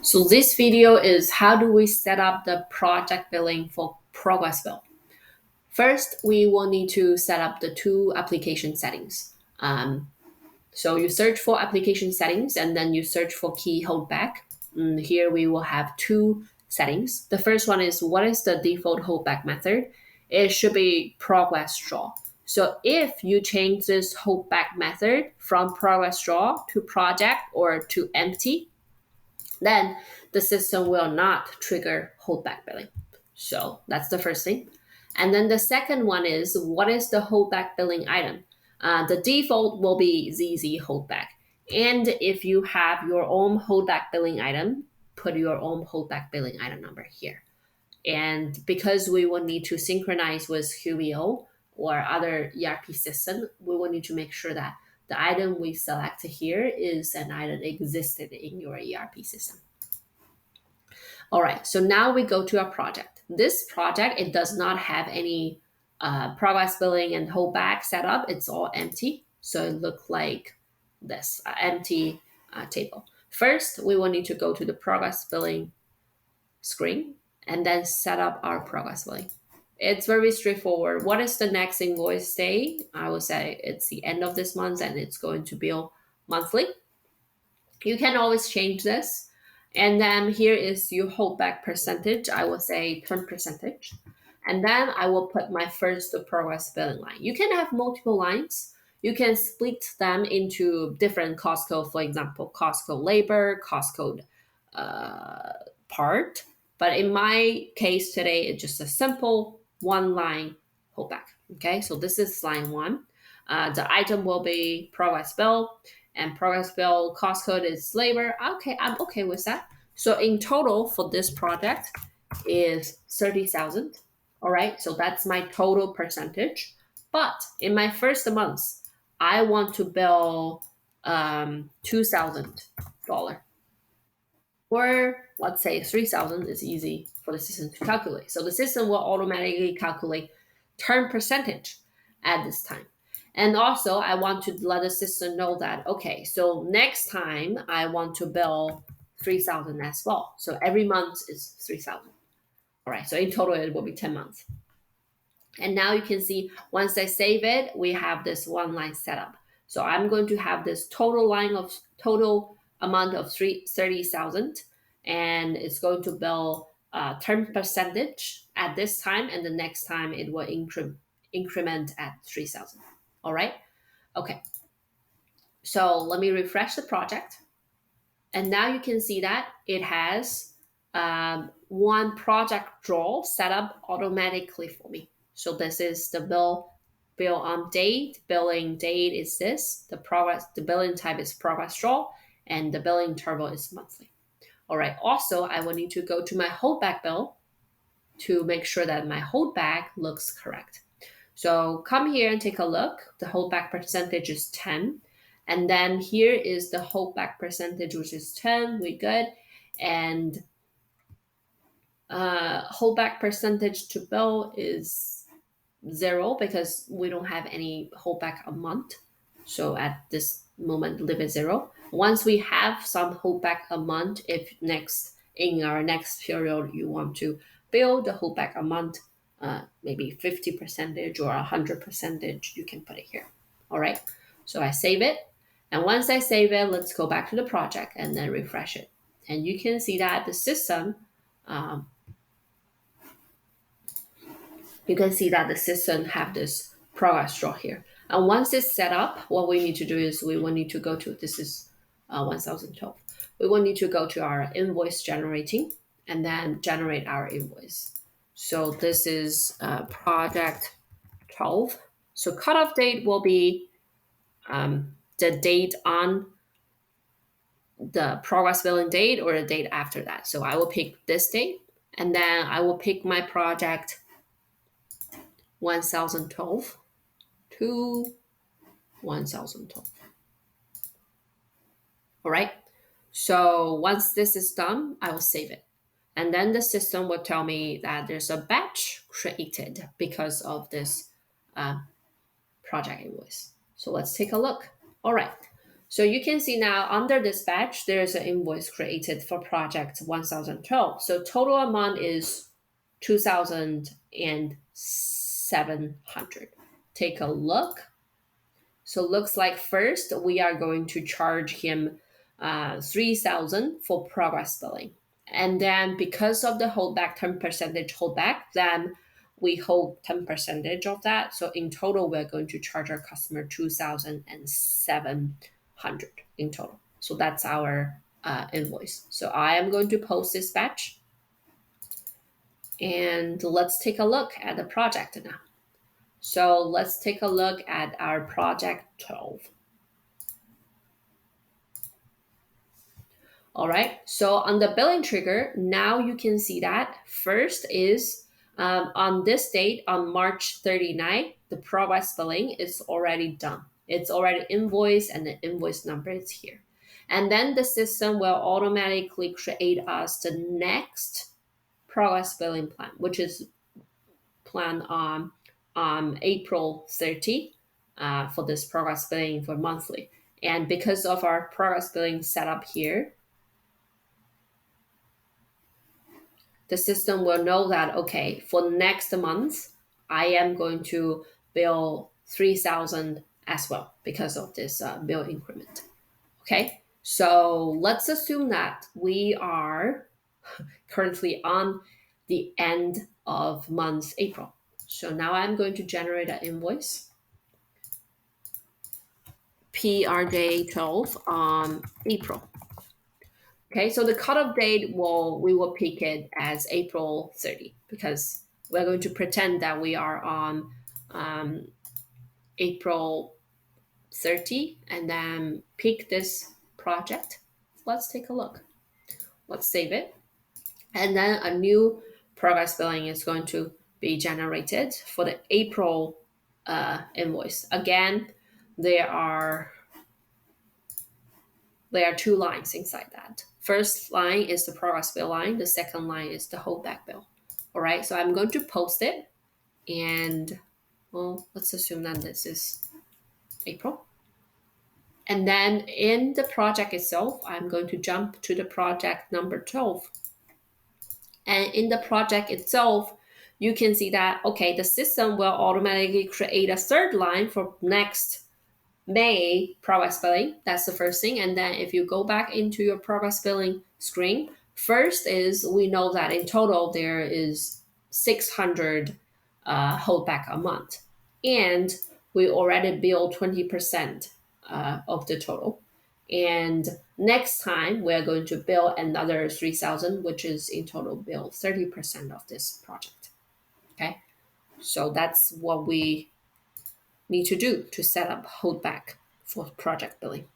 So this video is how do we set up the project billing for progress bill. First, we will need to set up the two application settings. So you search for application settings and then you search for key holdback. Here we will have two settings. The first one is what is the default holdback method? It should be progress draw. So if you change this holdback method from progress draw to project or to empty, then the system will not trigger holdback billing. So that's the first thing. And then the second one is what is the holdback billing item? The default will be ZZ holdback. And if you have your own holdback billing item, put your own holdback billing item number here. And because we will need to synchronize with QBO or other ERP system, we will need to make sure that the item we select here is an item existed in your ERP system. All right, so now we go to our project. This project, it does not have any progress billing and holdback setup. It's all empty. So it looks like this empty table. First, we will need to go to the progress billing screen and then set up our progress billing. It's very straightforward. What is the next invoice day? I will say it's the end of this month and it's going to bill monthly. You can always change this. And then here is your holdback percentage. I will say 10%. And then I will put my first progress billing line. You can have multiple lines. You can split them into different cost code, for example, cost code labor, cost code part. But in my case today, it's just a simple one line holdback. Okay, so this is line one. The item will be progress bill, and progress bill cost code is labor. Okay, I'm okay with that. So in total for this project is 30,000. All right, so that's my total percentage. But in my first month, I want to bill $2,000. Or let's say 3,000 is easy for the system to calculate. So the system will automatically calculate turn percentage at this time. And also I want to let the system know that, okay, so next time I want to bill 3,000 as well. So every month is 3,000. All right, so in total it will be 10 months. And now you can see once I save it, we have this one line setup. So I'm going to have this total amount of 30,000, and it's going to bill 10% at this time, and the next time it will increment at 3,000. All right. Okay. So let me refresh the project, and now you can see that it has one project draw set up automatically for me. So this is the bill date. Billing date is this. The billing type is progress draw, and the billing interval is monthly. All right. Also, I will need to go to my holdback bill to make sure that my holdback looks correct. So come here and take a look. The holdback percentage is 10. And then here is the holdback percentage, which is 10. We good. And holdback percentage to bill is 0 because we don't have any holdback a month. So at this moment, leave it 0. Once we have some holdback a month, if in our next period you want to bill the holdback a month, maybe 50% or 100%, you can put it here. All right. So I save it. And once I save it, let's go back to the project and then refresh it. And you can see that the system, have this progress draw here. And once it's set up, what we need to do is we will need to go to, this is 1012. We will need to go to our invoice generating and then generate our invoice. So this is project 12. So cutoff date will be the date on the progress billing date or the date after that. So I will pick this date, and then I will pick my project 1012 to 1012. All right. So once this is done, I will save it. And then the system will tell me that there's a batch created because of this project invoice. So let's take a look. All right. So you can see now under this batch, there's an invoice created for project 1012. So total amount is 2,700. Take a look. So looks like first we are going to charge him 3,000 for progress billing. And then because of the holdback, 10% holdback, then we hold 10% of that. So in total, we're going to charge our customer 2,700 in total. So that's our invoice. So I am going to post this batch. And let's take a look at the project now. So let's take a look at our project 12. All right, so on the billing trigger, now you can see that first is on this date, on March 39th, the progress billing is already done. It's already invoiced and the invoice number is here. And then the system will automatically create us the next progress billing plan, which is planned on April 30 for this progress billing for monthly. And because of our progress billing setup here, the system will know that, okay, for next month, I am going to bill 3,000 as well because of this bill increment. Okay, so let's assume that we are currently on the end of month April. So now I'm going to generate an invoice. PRJ 12 on April. Okay, so the cutoff date we will pick it as April 30 because we're going to pretend that we are on April 30 and then pick this project. Let's take a look. Let's save it. And then a new progress billing is going to be generated for the April invoice. Again, there are two lines inside that. First line is the progress bill line. The second line is the holdback bill. All right, so I'm going to post it. And, well, let's assume that this is April. And then in the project itself, I'm going to jump to the project number 12. And in the project itself, you can see that, okay, the system will automatically create a third line for next May progress billing. That's the first thing. And then if you go back into your progress billing screen, first is we know that in total there is 600 holdback a month. And we already bill 20% of the total. And next time we're going to bill another 3,000, which is in total bill 30% of this project. Okay. So that's what we need to do to set up holdback for project billing.